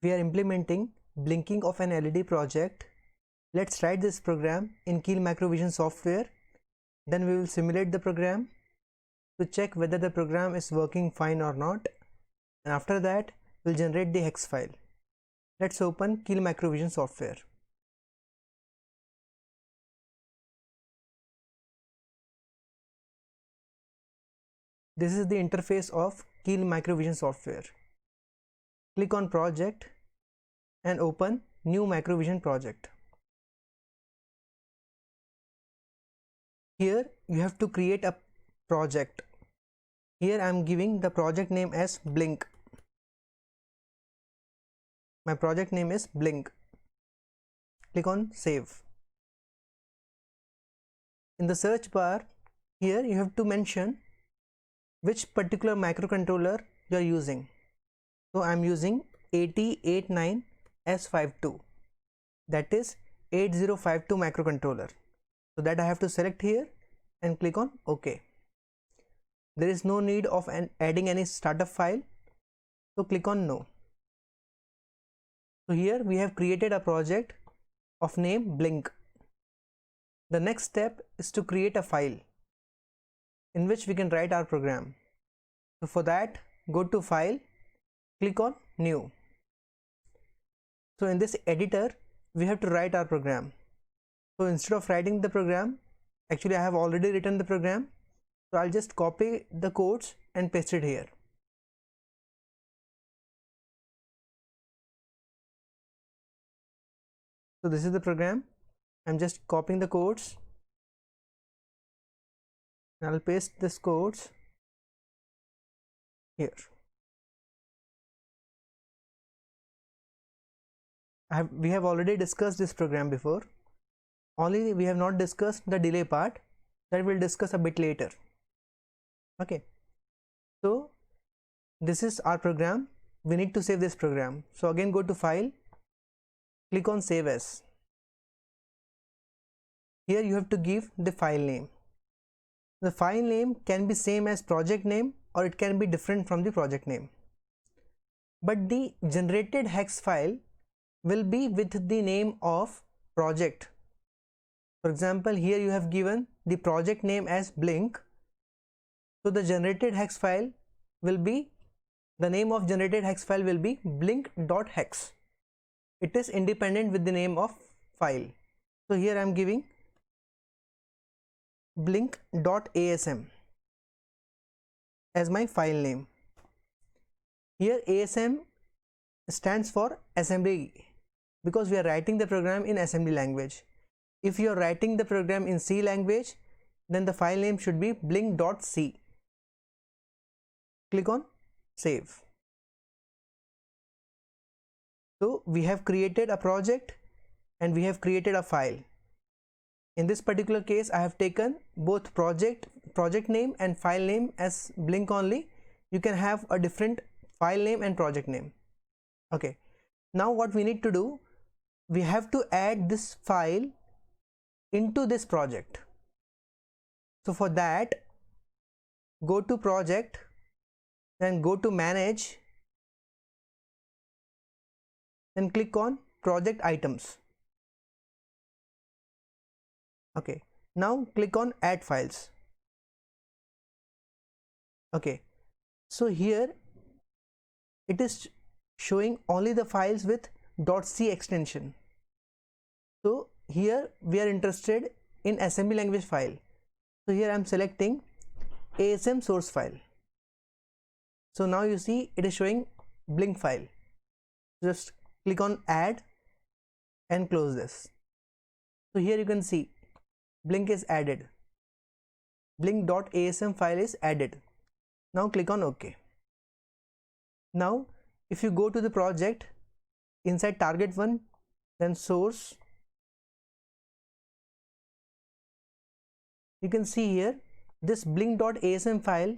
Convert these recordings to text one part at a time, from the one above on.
We are implementing blinking of an LED project. Let's write this program in Keil Macrovision software. Then we will simulate the program to check whether the program is working fine or not. And after that, we'll generate the hex file. Let's open Keil Macrovision software. This is the interface of Keil Macrovision software. Click on project and open new Macrovision project. Here you have to create a project. Here I am giving the project name as Blink. My project name is Blink. Click on save. In the search bar, here you have to mention which particular microcontroller you are using. So I am using AT89S52, that is 8052 microcontroller. So that I have to select here and click on OK. There is no need of adding any startup file, so click on no. So here we have created a project of name Blink. The next step is to create a file in which we can write our program. So for that, go to File, click on New. So in this editor, we have to write our program. So instead of writing the program, actually I have already written the program. So I'll just copy the codes and paste it here. So this is the program. I'm just copying the codes. I'll paste this codes here. We have already discussed this program before. Only we have not discussed the delay part. That we'll discuss a bit later. Okay. So this is our program. We need to save this program. So again, go to File, click on Save As. Here you have to give the file name. The file name can be same as project name or it can be different from the project name. But the generated hex file will be with the name of project. For example, here you have given the project name as Blink. So the generated hex file will be, the name of generated hex file will be blink.hex. It is independent with the name of file. So here I am giving blink.asm as my file name. Here ASM stands for assembly because we are writing the program in assembly language. If you are writing the program in C language, then the file name should be blink.c. Click on Save. So we have created a project and we have created a file. In this particular case, I have taken both project name and file name as Blink only. You can have a different file name and project name. Okay. Now what we need to do, we have to add this file into this project. So for that, go to Project, then go to Manage, then click on Project Items. Okay, now click on Add Files. Okay, so here it is showing only the files with .c extension. So here we are interested in assembly language file. So here I am selecting ASM source file. So now you see it is showing Blink file. Just click on Add and close this. So here you can see Blink is added. Blink.asm file is added. Now click on OK. Now if you go to the project, inside target 1, then source, you can see here this blink.asm file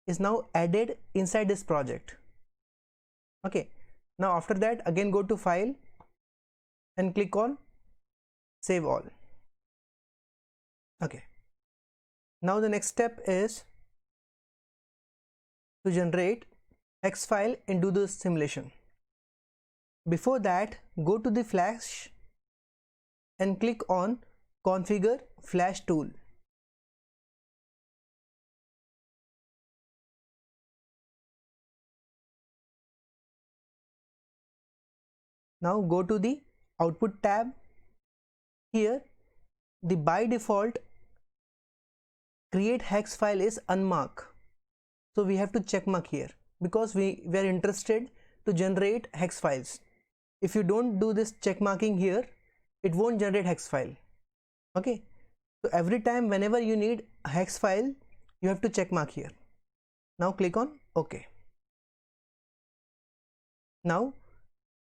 is now added inside this project. Okay, now after that again go to File and click on Save All. Okay, now the next step is to generate hex file and do the simulation. Before that, go to the flash and click on configure flash tool. Now go to the output tab. Here the by default create hex file is unmarked, so we have to check mark here because we are interested to generate hex files. If you don't do this check marking here, it won't generate hex file. Okay, so every time whenever you need a hex file, you have to check mark here. Now click on OK. Now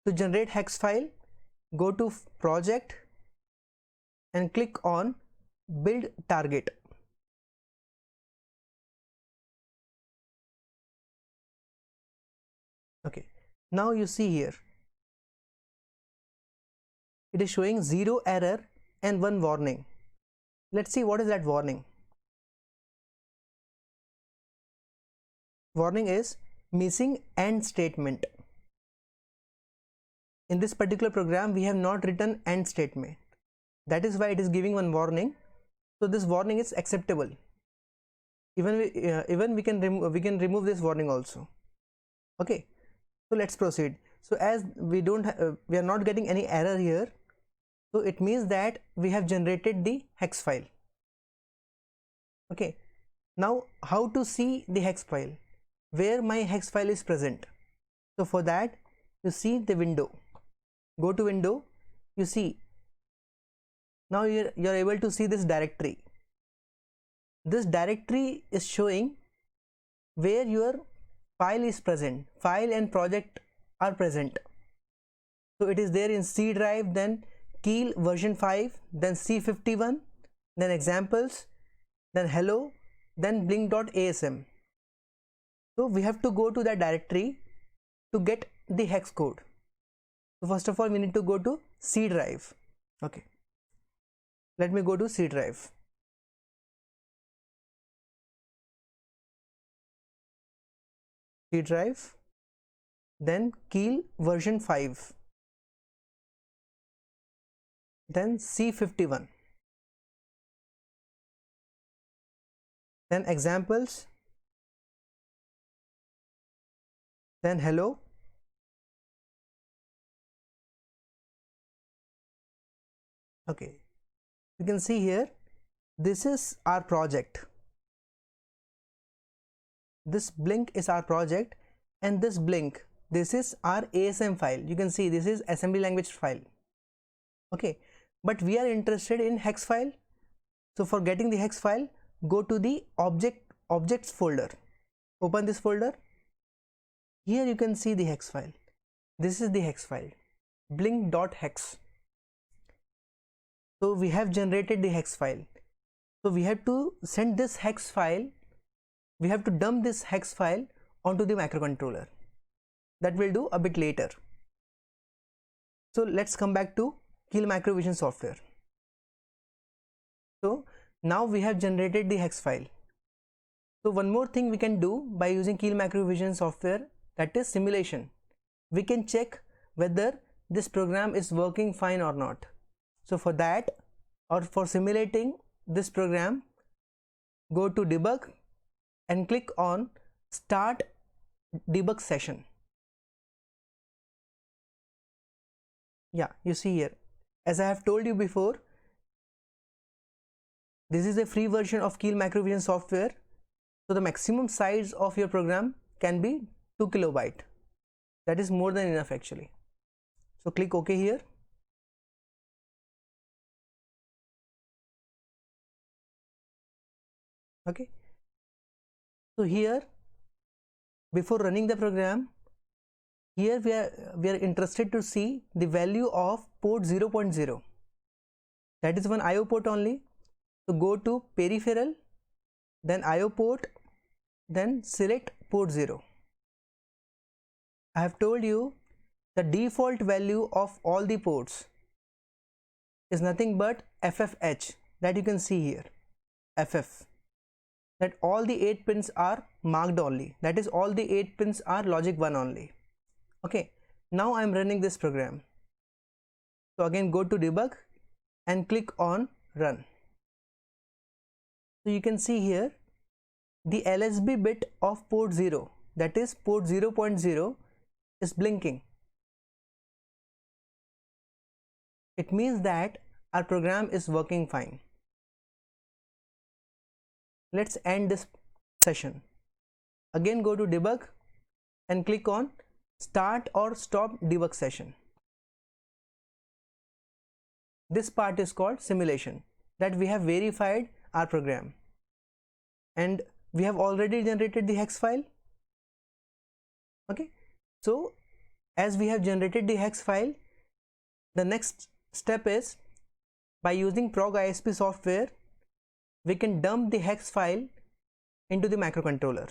to generate hex file, go to project and click on build target. Okay, now you see here it is showing 0 error and 1 warning. Let's see what is that warning. Warning is missing AND statement. In this particular program we have not written AND statement, that is why it is giving one warning. So this warning is acceptable. Even we can remove this warning also. Okay, so let's proceed. So as we are not getting any error here, so it means that we have generated the hex file. Okay, now how to see the hex file, where my hex file is present? So for that, you see the window, go to window, you see now you're able to see this directory. This directory is showing where your file is present, file and project are present. So it is there in C drive, then Keil version 5, then C51, then examples, then hello, then blink.asm. So we have to go to that directory to get the hex code. So first of all we need to go to C drive. Okay, let me go to C drive. C drive, then Keil version 5, then C51, then examples, then hello, okay, you can see here this is our project, this blink is our project, and this blink, this is our ASM file. You can see this is assembly language file. Okay, but we are interested in hex file. So for getting the hex file, go to the objects folder, open this folder. Here you can see the hex file. This is the hex file, blink.hex. So we have generated the hex file. So we have to send this hex file, we have to dump this hex file onto the microcontroller. That we'll do a bit later. So let's come back to Keil Macrovision software. So now we have generated the hex file. So one more thing we can do by using Keil Macrovision software, that is simulation. We can check whether this program is working fine or not. So for that, or for simulating this program, go to debug and click on start debug session. Yeah, you see here, as I have told you before, this is a free version of Keil Macrovision software. So the maximum size of your program can be 2 kilobyte. That is more than enough actually. So click OK here. Okay, so here before running the program, here we are interested to see the value of port 0.0. That is one IO port only. So go to peripheral, then IO port, then select port 0. I have told you the default value of all the ports is nothing but FFH, that you can see here, FF, that all the 8 pins are marked only, that is all the 8 pins are logic 1 only. Okay, Now I'm running this program. So again, go to debug and click on run. So you can see here the LSB bit of port 0, that is port 0.0, is blinking. It means that our program is working fine. Let's end this session. Again, go to debug and click on start or stop debug session. This part is called simulation, that we have verified our program and we have already generated the hex file. Okay, so as we have generated the hex file, the next step is, by using Prog ISP software, we can dump the hex file into the microcontroller.